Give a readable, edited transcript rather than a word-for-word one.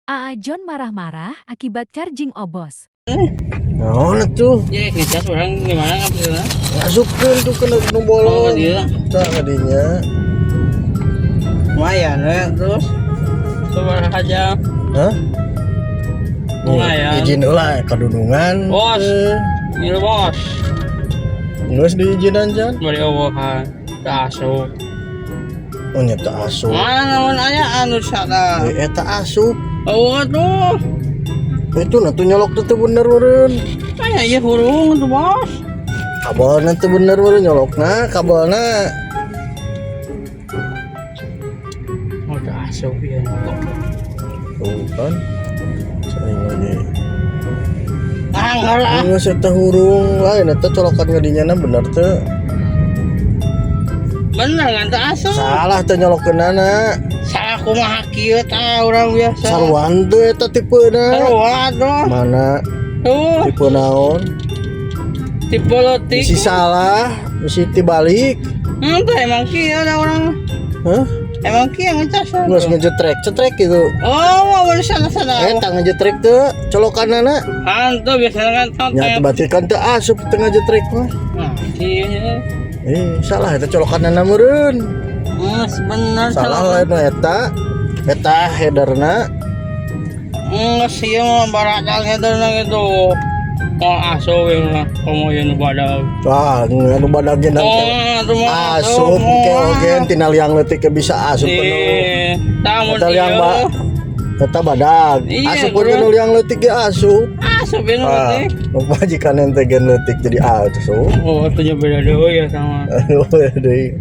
Aa John marah-marah akibat charging obos. Nah, tuh Ya, ngecas orang gimana ngambilnya? masukkan tuh kena Oh, bolong. dia. Tak kadinya. Lumayan ya, terus seberapa aja? Hah? Lumayan. Izin lah kadudungan. Bos. Iya bos. Nggak diizinan Jan. Beri obohan. Asup. Oh nyata asup. Mana namun aya anu sada. Eta asup. Oh tuh. Itu nanti nyolok tuh bener meren. Aya ieu hurung tuh bos. Kabelna tuh bener meren nyolokna kabelna. Oh asup ya. Tuh kan. Sering aja. Anggar ah. Nggak seta hurung lain eta colokan ngadinya bener tuh. Bener kan teu asup. Salah tuh nyolokeunana. Salah kumaha kieu tah urang biasa. Sarwan tuh eta tipena. Sarua tuh. Mana Tuh, tipe naon? tipe letik. Isi salah, isi tibalik. Tuh emang kieu ada orang. Hah? Emang kieu ngecas. Nggak ngejetrek gitu. Oh, mau di sana-sana. Eta ngejetrek tuh colokanana. Hantu biasanya kan Nya berarti kan teu asup tengah jetrek mah. Nah, iya. Salah eta colokanana meureun. Bener Salah lain mah eta. Eta headerna. Sih mah baradang itu gitu. Oh, asup yang lah. Kamu yang badag. Wah, anu badag jeung Itu mah asup ke ogen tina liang leutik ke bisa asup penuh. Tamu Eta liang eta badag. Iya, Asup bro. ke liang leutik ge asup. Asup yang letik. Majikan ente gen leutik jadi asup. Oh, itu beda deh ya sama. Aduh, deui.